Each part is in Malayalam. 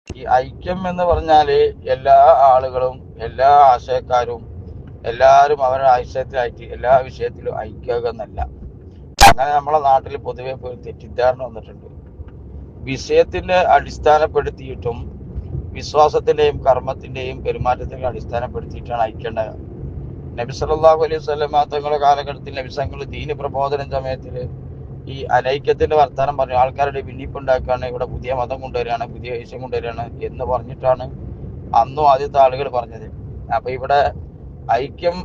ഈ ഐക്യം എന്ന് പറഞ്ഞാല് എല്ലാ ആളുകളും, എല്ലാ ആശയക്കാരും, എല്ലാവരും അവരുടെ ആശയത്തിലായിട്ട് എല്ലാ വിഷയത്തിലും ഐക്യാക്കുക എന്നല്ല. അങ്ങനെ നമ്മളെ നാട്ടിൽ പൊതുവെ ഒരു തെറ്റിദ്ധാരണ വന്നിട്ടുണ്ട്. വിഷയത്തിന്റെ അടിസ്ഥാനപ്പെടുത്തിയിട്ടും വിശ്വാസത്തിന്റെയും കർമ്മത്തിന്റെയും പെരുമാറ്റത്തിന്റെയും അടിസ്ഥാനപ്പെടുത്തിയിട്ടാണ് ഐക്യണ്ടാകുക. നബി സല്ലല്ലാഹു അലൈഹി വസല്ലം തങ്ങളുടെ കാലഘട്ടത്തിൽ നബിസങ്ങൾ ദീന് പ്രബോധന സമയത്തിൽ ഈ അനൈക്യത്തിന്റെ വർത്തമാനം പറഞ്ഞു ആൾക്കാരുടെ ഭിന്നിപ്പുണ്ടാക്കുകയാണ്, ഇവിടെ പുതിയ മതം കൊണ്ടുവരികയാണ്, പുതിയ വിഷയം കൊണ്ടുവരികയാണ് എന്ന് പറഞ്ഞിട്ടാണ് അന്നും ആദ്യത്തെ ആളുകൾ പറഞ്ഞത്. അപ്പൊ ഇവിടെ ഐക്യം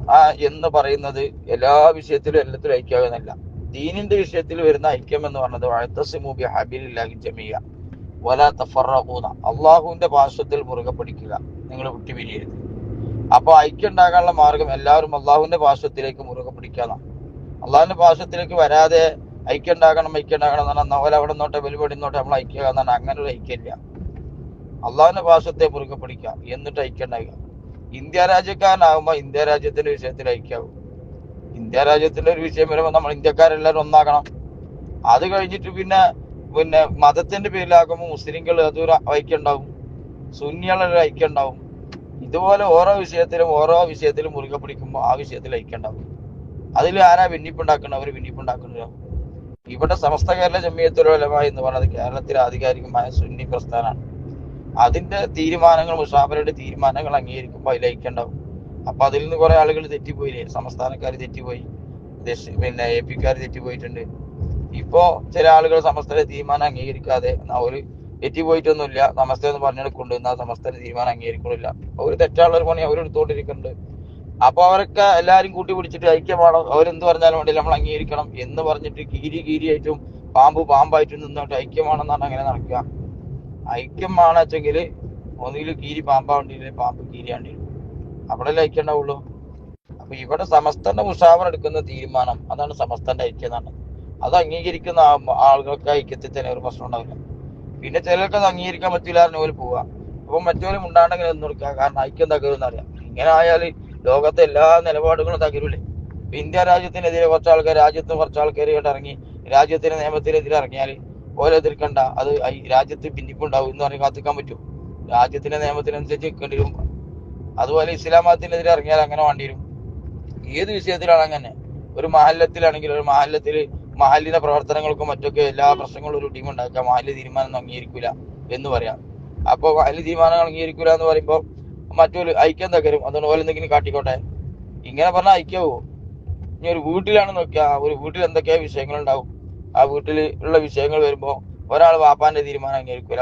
എന്ന് പറയുന്നത് എല്ലാ വിഷയത്തിലും എല്ലാത്തിലും ഐക്യാകുന്നില്ല. ദീനിന്റെ വിഷയത്തിൽ വരുന്ന ഐക്യം എന്ന് പറഞ്ഞത് വഅതസിമു ബിഹബിലില്ലാഹി ജമീഅ വലാ തഫറഖൂന, അള്ളാഹുവിന്റെ പാർശ്വത്തിൽ മുറുകെ പിടിക്കുക, നിങ്ങൾ വിട്ടുപിരിയരുത്. അപ്പൊ ഐക്യം ഉണ്ടാകാനുള്ള മാർഗം എല്ലാവരും അള്ളാഹുവിന്റെ പാർശ്വത്തിലേക്ക് മുറുകെ പിടിക്കാന്നാണ്. അള്ളാഹുവിന്റെ പാർശ്വത്തിലേക്ക് വരാതെ ഐക്യം ഉണ്ടാകണം എന്ന് പറഞ്ഞാൽ നവല അവിടെ നിന്നോട്ടെ വെലുപടി നിന്നോട്ടെ നമ്മൾ ഐക്യം എന്നാണ്. അങ്ങനെ ഒരു ഐക്യമില്ല. അള്ളാഹുവിന്റെ പാർശ്വത്തെ മുറുകെ പിടിക്കുക, എന്നിട്ട് ഐക്യം ഉണ്ടാകുക. ഇന്ത്യ രാജ്യക്കാരനാകുമ്പോൾ ഇന്ത്യ രാജ്യത്തിന്റെ വിഷയത്തിൽ ഐക്യാവും. ഇന്ത്യ രാജ്യത്തിന്റെ ഒരു വിഷയം വരുമ്പോൾ നമ്മൾ ഇന്ത്യക്കാരെല്ലാവരും ഒന്നാകണം. അത് കഴിഞ്ഞിട്ട് പിന്നെ മതത്തിന്റെ പേരിലാക്കുമ്പോൾ മുസ്ലിങ്ങൾ അതൊരു ഐക്യം ഉണ്ടാവും, സുന്നികളുടെ ഐക്യം ഉണ്ടാവും. ഇതുപോലെ ഓരോ വിഷയത്തിലും മുറുകെ പിടിക്കുമ്പോൾ ആ വിഷയത്തിൽ ഐക്യം ഉണ്ടാവും. അതിൽ ആരാ ഭിന്നിപ്പുണ്ടാക്കണം? അവർ ഭിന്നിപ്പുണ്ടാക്കുന്നില്ല. ഇവിടെ സമസ്ത കേരള ജമിയത്തുൽ ഉലമ എന്ന് പറയുന്നത് കേരളത്തിലെ ആധികാരികമായ സുന്നി പ്രസ്ഥാനമാണ്. അതിന്റെ തീരുമാനങ്ങൾ, മുഷാവറയുടെ തീരുമാനങ്ങൾ അംഗീകരിക്കുമ്പോൾ അതിൽ ഐക്യം ഉണ്ടാവും. അപ്പൊ അതിൽ നിന്ന് കുറെ ആളുകൾ തെറ്റിപ്പോയില്ലേ? സംസ്ഥാനക്കാർ തെറ്റിപ്പോയി, AP-ക്കാർ തെറ്റിപ്പോയിട്ടുണ്ട്. ഇപ്പോ ചില ആളുകൾ സമസ്തയുടെ തീരുമാനം അംഗീകരിക്കാതെ ഒരു തെറ്റിപ്പോയിട്ടൊന്നുമില്ല, സമസ്ത എന്ന് പറഞ്ഞെടുക്കുന്നുണ്ട്, എന്നാൽ സമസ്തയുടെ തീരുമാനം അംഗീകരിക്കുന്നില്ല. ഒരു തെറ്റാനുള്ള ഒരു പണി അവരെടുത്തോണ്ടിരിക്കുന്നുണ്ട്. അപ്പൊ അവരൊക്കെ എല്ലാരും കൂട്ടി പിടിച്ചിട്ട് ഐക്യമാണോ, അവരെന്ത് പറഞ്ഞാലും വേണ്ടി നമ്മൾ അംഗീകരിക്കണം എന്ന് പറഞ്ഞിട്ട് കീരിയായിട്ടും പാമ്പായിട്ടും നിന്നോട്ട് ഐക്യമാണെന്നാണ് അങ്ങനെ നടക്കുക. ഐക്യമാണ് വെച്ചെങ്കിൽ ഒന്നുകിൽ കീരി പാമ്പാണ്ടില്ലേ, പാമ്പ് കീരിയാണ്ടി, അവിടെ ഐക്യം ഉണ്ടാവുള്ളൂ. അപ്പൊ ഇവിടെ സമസ്തന്റെ മുഷാവറ എടുക്കുന്ന തീരുമാനം അതാണ് സമസ്തന്റെ ഐക്യം എന്നാണ്. അത് അംഗീകരിക്കുന്ന ആളുകൾക്ക് ഐക്യത്തിൽ തന്നെ ഒരു പ്രശ്നം ഉണ്ടാവില്ല. പിന്നെ ചിലർക്ക് അത് അംഗീകരിക്കാൻ പറ്റില്ല പോലെ പോവുക. അപ്പൊ മറ്റവരും ഉണ്ടാണ്ടെങ്കിൽ എന്ന് കൊടുക്കുക, കാരണം ഐക്യം തകരുമെന്ന് അറിയാം. ഇങ്ങനെ ആയാൽ ലോകത്തെ എല്ലാ നിലപാടുകളും തകരൂലേ? ഇന്ത്യ രാജ്യത്തിനെതിരെ കുറച്ച് ആൾക്കാർ ഇറങ്ങി രാജ്യത്തിന്റെ നിയമത്തിനെതിരെ ഇറങ്ങിയാൽ ഓരോ എതിർക്കണ്ട, അത് രാജ്യത്ത് ഭിന്നിപ്പുണ്ടാവും എന്ന് പറഞ്ഞ് കാത്തിക്കാൻ പറ്റും? രാജ്യത്തിന്റെ നിയമത്തിനനുസരിച്ച് നിൽക്കേണ്ടി വരും. അതുപോലെ ഇസ്ലാം മതത്തിനെതിരെ ഇറങ്ങിയാൽ അങ്ങനെ വേണ്ടി വരും. ഏത് വിഷയത്തിലാണ് അങ്ങനെ? ഒരു മഹല്ലത്തിലാണെങ്കിൽ ഒരു മഹല്ലിന്റെ പ്രവർത്തനങ്ങൾക്കും മറ്റൊക്കെ എല്ലാ പ്രശ്നങ്ങളും ഒരു ടീം ഉണ്ടാക്കുക, മഹല്ല് തീരുമാനം അംഗീകരിക്കൂല എന്ന് പറയാം. അപ്പൊ മഹല്ല് തീരുമാനങ്ങൾ അംഗീകരിക്കൂല എന്ന് പറയുമ്പോൾ മറ്റൊരു ഐക്യം തകരും. അതുകൊണ്ട് പോലെ എന്തെങ്കിലും കാട്ടിക്കോട്ടെ, ഇങ്ങനെ പറഞ്ഞാൽ ഐക്യവോ? ഇനി ഒരു വീട്ടിലാണ് നോക്കിയാ, ഒരു വീട്ടിൽ എന്തൊക്കെയാ വിഷയങ്ങൾ ഉണ്ടാവും. ആ വീട്ടിൽ ഉള്ള വിഷയങ്ങൾ വരുമ്പോൾ ഒരാൾ വാപ്പാന്റെ തീരുമാനം അംഗീകരിക്കൂല,